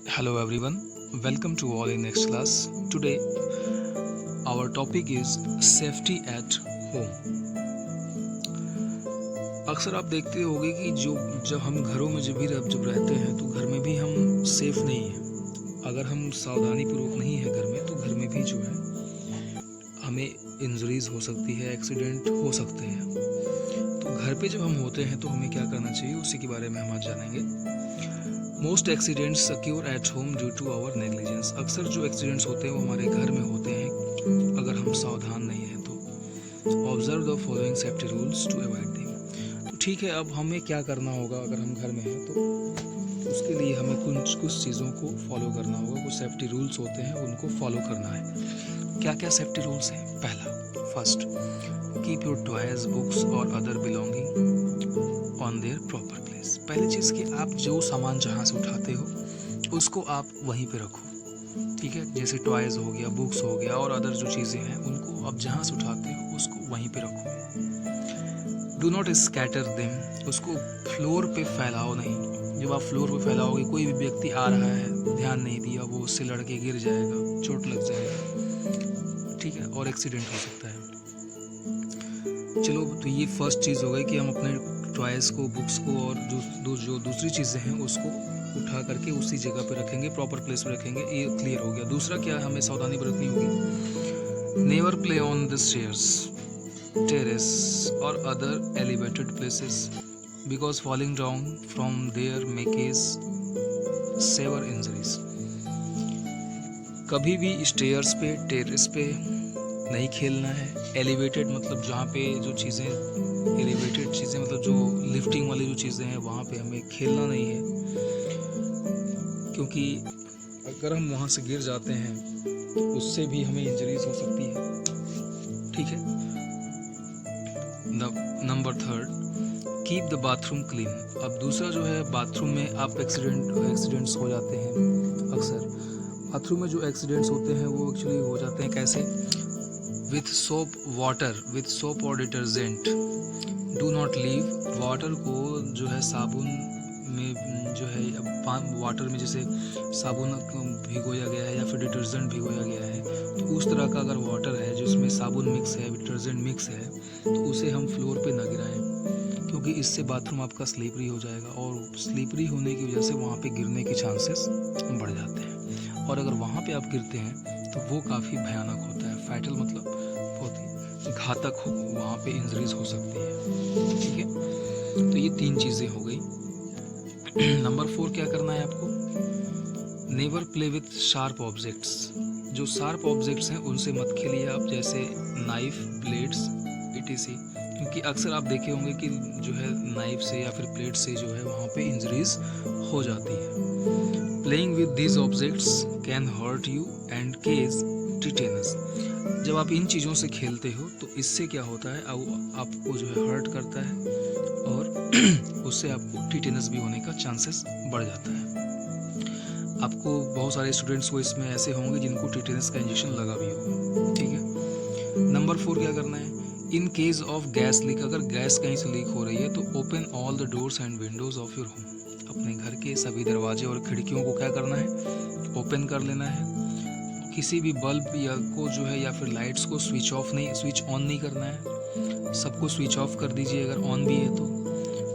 Hello everyone, welcome to all in next class. Today our topic is safety at home. अक्सर आप देखते होंगे कि जब हम घरों में जब रहते हैं तो घर में भी हम सेफ नहीं हैं। अगर हम सावधानी पूर्वक नहीं है घर में तो घर में भी जो है हमें इंजरीज हो सकती है, एक्सीडेंट हो सकते हैं। तो घर पे जब हम होते हैं तो हमें क्या करना चाहिए उसी के बारे में हम आज जानेंगे। Most accidents occur at home due to our negligence. अक्सर जो एक्सीडेंट्स होते हैं वो हमारे घर में होते हैं अगर हम सावधान नहीं हैं तो। Observe the following safety rules to avoid them. तो ठीक है, अब हमें क्या करना होगा अगर हम घर में हैं तो उसके लिए हमें कुछ चीज़ों को फॉलो करना होगा। कुछ सेफ्टी रूल्स होते हैं उनको फॉलो करना है। क्या क्या सेफ्टी रूल्स हैं? पहला, first, keep your toys, books और other belonging on their proper place. पहली चीज़ कि आप जो सामान जहाँ से उठाते हो उसको आप वहीं पे रखो। ठीक है, जैसे टॉयज हो गया, बुक्स हो गया और अदर जो चीज़ें हैं उनको आप जहाँ से उठाते हो उसको वहीं पे रखो। Do not scatter them. उसको फ्लोर पे फैलाओ नहीं। जब आप फ्लोर पे फैलाओगे, कोई भी व्यक्ति आ रहा है, ध्यान नहीं दिया, वो उससे लड़के गिर जाएगा, चोट लग जाएगा, ठीक है, और एक्सीडेंट हो सकता है। चलो, तो ये फर्स्ट चीज़ हो गई कि हम अपने टॉयज़ को, बुक्स को और जो दूसरी चीज़ें हैं उसको उठा करके उसी जगह पे रखेंगे, प्रॉपर प्लेस पे रखेंगे। ये क्लियर हो गया। दूसरा क्या, हमें सावधानी बरतनी होगी। Never play on the stairs, terrace और other elevated places because falling down from there may cause severe injuries. कभी भी स्टेयर्स पे, टेरेस पे नहीं खेलना है। एलिवेटेड मतलब जहाँ पे जो चीज़ें, एलिवेटेड चीज़ें मतलब जो लिफ्टिंग वाली जो चीज़ें हैं वहाँ पे हमें खेलना नहीं है, क्योंकि अगर हम वहाँ से गिर जाते हैं तो उससे भी हमें इंजरीज हो सकती है। ठीक है। Number third, keep the bathroom clean. अब दूसरा जो है, बाथरूम में आप एक्सीडेंट्स हो जाते हैं। अक्सर बाथरूम में जो एक्सीडेंट्स होते हैं वो एक्चुअली हो जाते हैं कैसे? With soap water, with soap और detergent. Do not leave. Water को जो है साबुन में जो है, वाटर में जैसे साबुन भिगोया गया है या फिर डिटर्जेंट भिगोया गया है, तो उस तरह का अगर वाटर है जिसमें साबुन मिक्स है, डिटर्जेंट मिक्स है, तो उसे हम फ्लोर पे ना गिराएं, क्योंकि इससे बाथरूम आपका स्लिपरी हो जाएगा और स्लिपरी होने की वजह से वहाँ पे गिरने के चांसेस बढ़ जाते हैं। और अगर वहाँ पे आप गिरते हैं तो वो काफ़ी भयानक होता है। फैटल मतलब बहुत ही घातक हो, वहाँ पे इंजरीज हो सकती है। ठीक है, तो ये तीन चीज़ें हो गई। नंबर 4 क्या करना है आपको? Never play with sharp objects. जो शार्प ऑब्जेक्ट्स हैं उनसे मत खेलिए आप, जैसे नाइफ, ब्लेड्स, etc। क्योंकि अक्सर आप देखे होंगे कि जो है नाइफ से या फिर ब्लेड से जो है वहाँ पे इंजरीज हो जाती है। Playing with these objects can hurt you and cause tetanus. जब आप इन चीज़ों से खेलते हो तो इससे क्या होता है, आपको जो है हर्ट करता है और उससे आपको टिटेनस भी होने का चांसेस बढ़ जाता है। आपको बहुत सारे स्टूडेंट्स को इसमें ऐसे होंगे जिनको टिटेनस का इंजेक्शन लगा भी हो। ठीक है। नंबर 4 क्या करना है? In case of gas leak, अगर गैस कहीं से लीक हो रही है तो open all the doors and Windows of your home. अपने घर के सभी दरवाजे और खिड़कियों को क्या करना है? ओपन कर लेना है। किसी भी बल्ब या को जो है या फिर लाइट्स को स्विच ऑन नहीं करना है। सबको स्विच ऑफ कर दीजिए अगर ऑन भी है तो।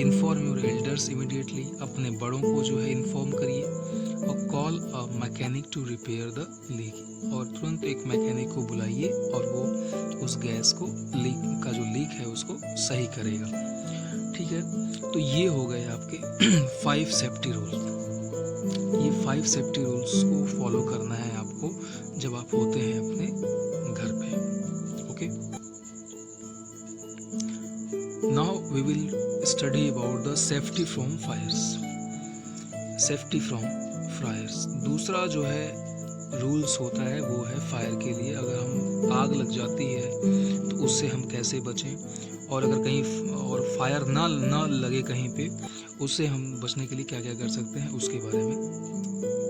Inform your elders immediately. अपने बड़ों को जो है इन्फॉर्म करिए। और call a mechanic to repair the leak. और तुरंत एक मैकेनिक को बुलाइए और वो उस गैस को लीक है उसको सही करेगा। ठीक है, तो ये हो गए आपके 5 सेफ्टी रूल। ये 5 सेफ्टी रूल्स को फॉलो करना है आपको जब आप होते हैं अपने घर पे। Okay, now we will study about the safety from fires. Safety from fires, दूसरा जो है रूल्स होता है वो है फायर के लिए। अगर हम आग लग जाती है तो उससे हम कैसे बचें, और अगर कहीं और फायर ना लगे कहीं पे, उससे हम बचने के लिए क्या क्या कर सकते हैं उसके बारे में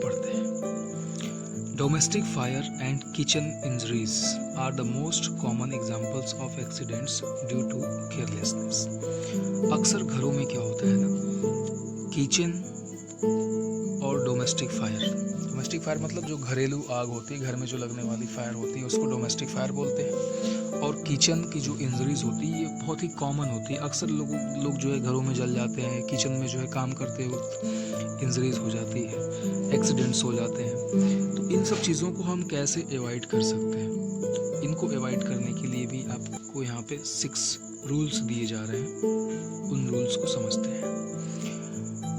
पढ़ते हैं। Domestic fire and kitchen injuries are the most common examples of accidents due to carelessness. अक्सर घरों में क्या होता है ना, किचन और डोमेस्टिक फायर। डोमेस्टिक फायर मतलब जो घरेलू आग होती है, घर में जो लगने वाली फायर होती है उसको डोमेस्टिक फायर बोलते हैं। और किचन की जो इंजरीज होती है ये बहुत ही कॉमन होती है। अक्सर लोग जो है घरों में जल जाते हैं, किचन में जो है काम करते वक्त इंजरीज हो जाती है, एक्सीडेंट्स हो जाते हैं। तो इन सब चीज़ों को हम कैसे अवॉइड कर सकते हैं? इनको अवॉइड करने के लिए भी आपको यहाँ पे 6 रूल्स दिए जा रहे हैं, उन रूल्स को समझते हैं।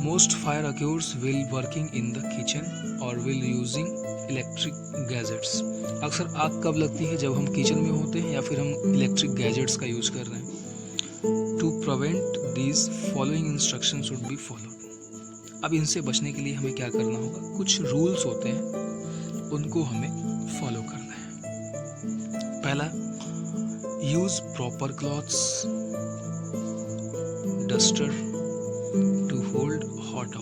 Most fire occurs while working in the kitchen और विल यूजिंग इलेक्ट्रिक गैजेट्स। अक्सर आग कब लगती है? जब हम किचन में होते हैं या फिर हम इलेक्ट्रिक गैजेट्स का यूज कर रहे हैं। To prevent these following instruction should be followed. अब इनसे बचने के लिए हमें क्या करना होगा? कुछ रूल्स होते हैं, उनको हमें फॉलो करना है। पहला, use proper clothes, duster to hold hot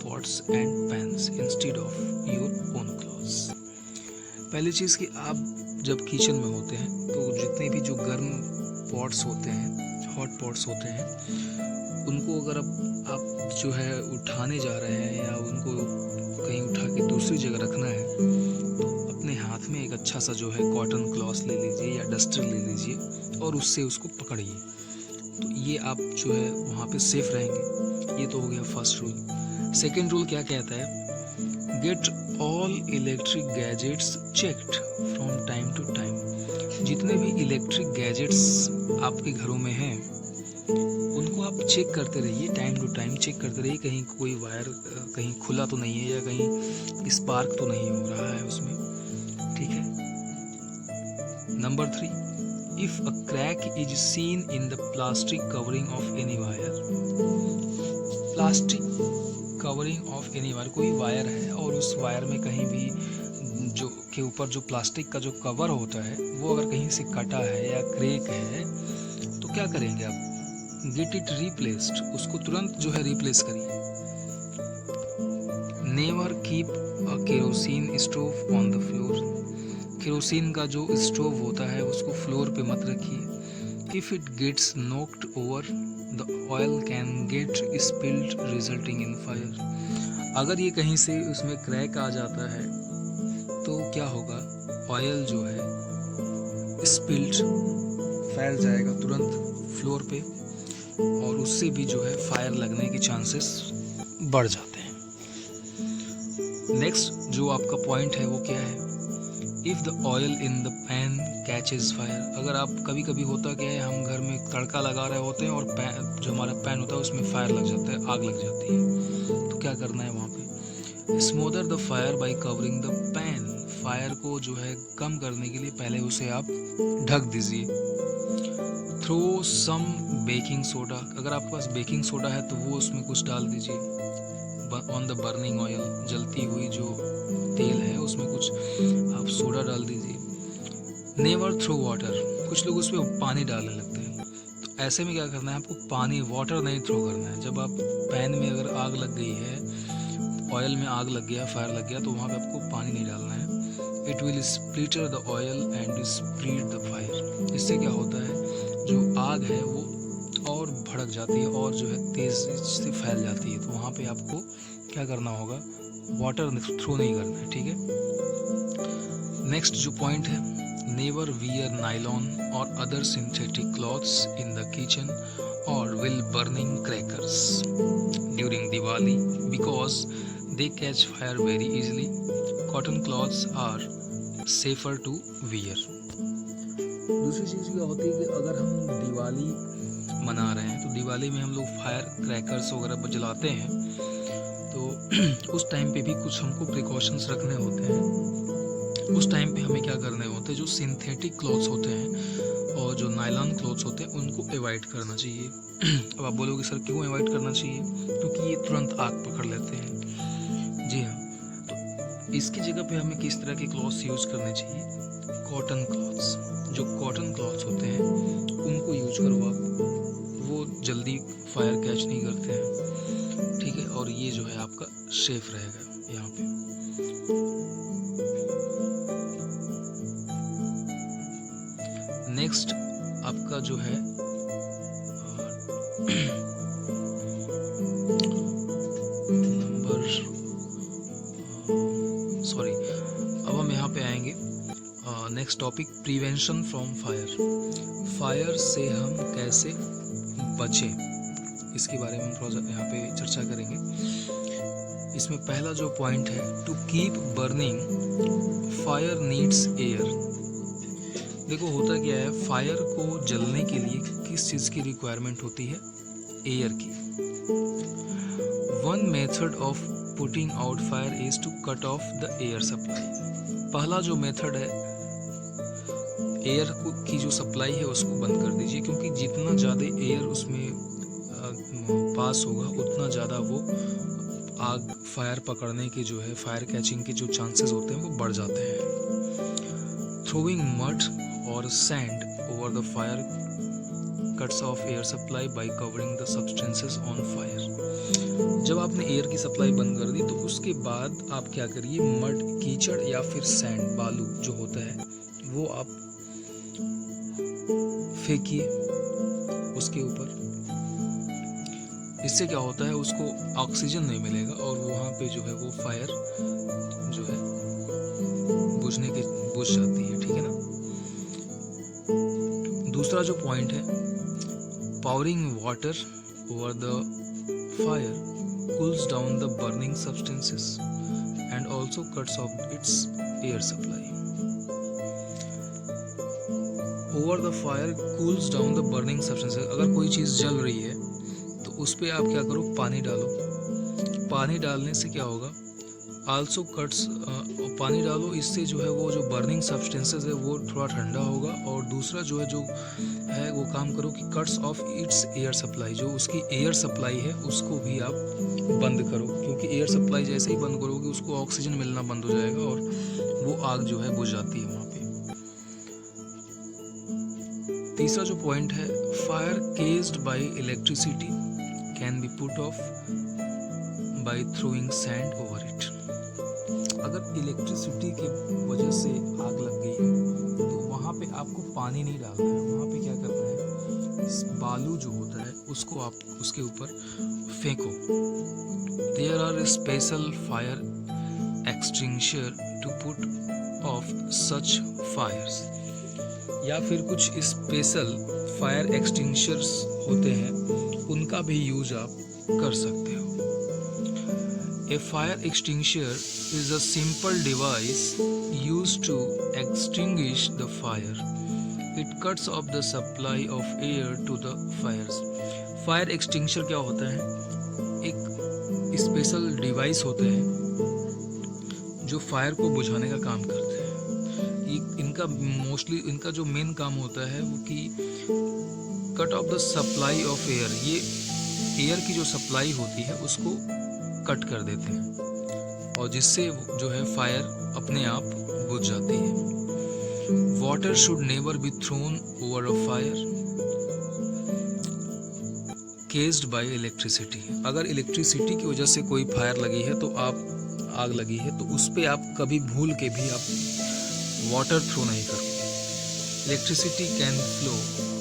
pots and pans instead of your own clothes. पहली चीज़ कि आप जब किचन में होते हैं तो जितने भी जो गर्म पॉट्स होते हैं, हॉट पॉट्स होते हैं, उनको अगर आप जो है उठाने जा रहे हैं या उनको कहीं उठा के दूसरी जगह रखना है तो अपने हाथ में एक अच्छा सा जो है कॉटन क्लॉथ ले लीजिए या डस्टर ले लीजिए और उससे उसको पकड़िए। तो ये आप जो है वहाँ पे सेफ रहेंगे। ये तो हो गया फर्स्ट रूल। सेकेंड रूल क्या कहता है? Get all electric gadgets checked from time to time. जितने भी इलेक्ट्रिक गैजेट्स आपके घरों में हैं उनको आप चेक करते रहिए, टाइम टू टाइम चेक करते रहिए, कहीं कोई वायर कहीं खुला तो नहीं है या कहीं स्पार्क तो नहीं हो रहा है उसमें। ठीक है। Number 3, if a crack is seen in the plastic covering of any wire। Plastic covering of any wire, कोई वायर है और उस वायर में कहीं भी जो के ऊपर जो प्लास्टिक का जो कवर होता है वो अगर कहीं से कटा है या क्रैक है तो क्या करेंगे आप? गेट इट रिप्लेस्ड, उसको तुरंत जो है रिप्लेस करिए। Never keep a kerosene stove on the floor. Kerosene का जो स्टोव होता है उसको फ्लोर पे मत रखिए। If it gets knocked over the oil can get spilled resulting in fire. अगर ये कहीं से उसमें क्रैक आ जाता है तो क्या होगा? ऑयल जो है स्पिल्ड फैल जाएगा तुरंत फ्लोर पे और उससे भी जो है फायर लगने के चांसेस बढ़ जाते हैं। नेक्स्ट जो आपका पॉइंट है वो क्या है? If the oil in the pan catches fire. अगर आप कभी होता क्या है, हम घर में तड़का लगा रहे होते हैं और जो हमारा पैन होता है उसमें फायर लग जाता है, आग लग जाती है, तो क्या करना है वहाँ पे? Smother the fire by covering the pan. Fire को जो है कम करने के लिए पहले उसे आप ढक दीजिए। Throw some baking soda. अगर आपके पास बेकिंग सोडा है तो वो उसमें कुछ डाल दीजिए। ऑन द बर्निंग ऑयल, जलती हुई जो तेल है उसमें कुछ आप सोडा डाल दीजिए। Never throw water. कुछ लोग उसमें पानी डालने लगते हैं, तो ऐसे में क्या करना है आपको? पानी, वाटर नहीं थ्रो करना है। जब आप पैन में अगर आग लग गई है, ऑयल में आग लग गया, फायर लग गया, तो वहाँ पे आपको पानी नहीं डालना है। It will splitter the oil and spread the fire. इससे क्या होता है, जो आग है वो और भड़क जाती है और जो है तेज से फैल जाती है। तो वहाँ पे आपको क्या करना होगा? वाटर थ्रो नहीं करना है। ठीक है। नेक्स्ट जो पॉइंट है, नेवर वियर नाइलॉन और other synthetic clothes in the kitchen और while burning crackers during Diwali because they catch fire very easily. Cotton clothes are safer to wear. दूसरी चीज़ क्या होती है कि अगर हम दिवाली मना रहे हैं तो दिवाली में हम लोग फायर क्रैकर्स वगैरह जलाते हैं, तो उस टाइम पे भी कुछ हमको प्रिकॉशंस रखने होते हैं। उस टाइम पे हमें क्या करने होते हैं? जो सिंथेटिक क्लॉथ्स होते हैं और जो नायलॉन क्लॉथ्स होते हैं उनको अवॉइड करना चाहिए। अब आप बोलोगे सर क्यों अवॉइड करना चाहिए? क्योंकि ये तुरंत आग पकड़ लेते हैं। जी हाँ, तो इसकी जगह पे हमें किस तरह के क्लॉथ्स यूज करने चाहिए? Cotton clothes. जो कॉटन क्लॉथ्स होते हैं उनको यूज करो आप, वो जल्दी फायर कैच नहीं करते हैं। ठीक है, और ये जो है आपका सेफ रहेगा यहाँ पे। नेक्स्ट आपका जो है नंबर सॉरी, अब हम यहाँ पे आएंगे next topic, prevention from fire. Fire से हम कैसे बचें, इसके बारे में हम थोड़ा सा यहाँ पे चर्चा करेंगे। इसमें पहला जो पॉइंट है, to keep burning fire needs air. देखो होता क्या है, फायर को जलने के लिए किस चीज़ की रिक्वायरमेंट होती है? एयर की। One method of putting out fire is to cut off the air supply. पहला जो मेथड है, एयर की जो सप्लाई है उसको बंद कर दीजिए, क्योंकि जितना ज़्यादा एयर उसमें पास होगा उतना ज़्यादा वो आग फायर पकड़ने के जो है, फायर कैचिंग के जो चांसेस होते हैं वो बढ़ जाते हैं। थ्रोइंग मड और sand over the fire cuts of air supply bye covering the substances on fire. जब आपने एयर की सप्लाई बंद कर दी तो उसके बाद आप क्या करिए, मड, कीचड़ या फिर सैंड, बालू जो होता है वो आप फेंकिए उसके ऊपर। इससे क्या होता है, उसको ऑक्सीजन नहीं मिलेगा और वहाँ पे जो है वो फायर जो है बुझ जाती है, ठीक है ना। दूसरा जो पॉइंट है, powering water over the fire cools down the burning substances and also cuts of its air supply. Over the fire cools down the burning substances. अगर कोई चीज़ जल रही है तो उस पर आप क्या करो, पानी डालो। पानी डालने से क्या होगा, आल्सो कट्स, पानी डालो, इससे जो है वो जो बर्निंग सब्सटेंसेस है वो थोड़ा ठंडा होगा। और दूसरा जो है वो काम करो कि cuts of its air supply, जो उसकी एयर सप्लाई है उसको भी आप बंद करो, क्योंकि एयर सप्लाई जैसे ही बंद करोगे उसको ऑक्सीजन मिलना बंद हो जाएगा और वो आग जो है बुझ जाती है वहाँ पे। तीसरा जो पॉइंट है, fire caused by electricity can be put off by throwing sand over it. अगर इलेक्ट्रिसिटी की वजह से आग लग गई तो वहाँ पे आपको पानी नहीं डालना है, वहाँ पे क्या करना है, इस बालू जो होता है उसको आप उसके ऊपर फेंको। There are special fire extinguisher to put off such fires. या फिर कुछ स्पेशल फायर एक्सटिंग्विशर्स होते हैं, उनका भी यूज आप कर सकते हो। A fire extinguisher is a simple device used to extinguish the fire. It cuts off the supply of air to the fires. Fire extinguisher क्या होता है? एक स्पेशल डिवाइस होते हैं जो फायर को बुझाने का काम करते हैं। इनका मोस्टली इनका जो मेन काम होता है वो कि cut off the supply of air. ये एयर की जो सप्लाई होती है उसको कट कर देते हैं और जिससे जो है फायर अपने आप बुझ जाती है। Water should never be thrown over a fire caused by electricity. अगर इलेक्ट्रिसिटी की वजह से कोई फायर लगी है तो आग लगी है तो उस पर आप कभी भूल के भी आप वाटर थ्रो नहीं करो। Electricity can flow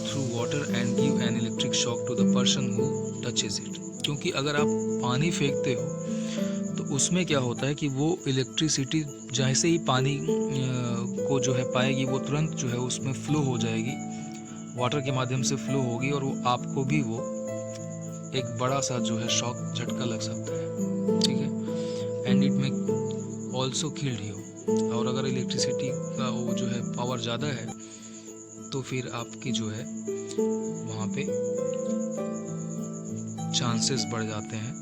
through water and give an electric shock to the person who touches it. क्योंकि अगर आप पानी फेंकते हो तो उसमें क्या होता है कि वो इलेक्ट्रिसिटी जैसे ही पानी को जो है पाएगी वो तुरंत जो है उसमें फ्लो हो जाएगी, वाटर के माध्यम से फ्लो होगी और वो आपको भी वो एक बड़ा सा जो है शॉक झटका लग सकता है, ठीक है। And it may also killed you. और अगर इलेक्ट्रिसिटी का वो जो है पावर ज़्यादा है तो फिर आपकी जो है वहाँ पे चांसेस बढ़ जाते हैं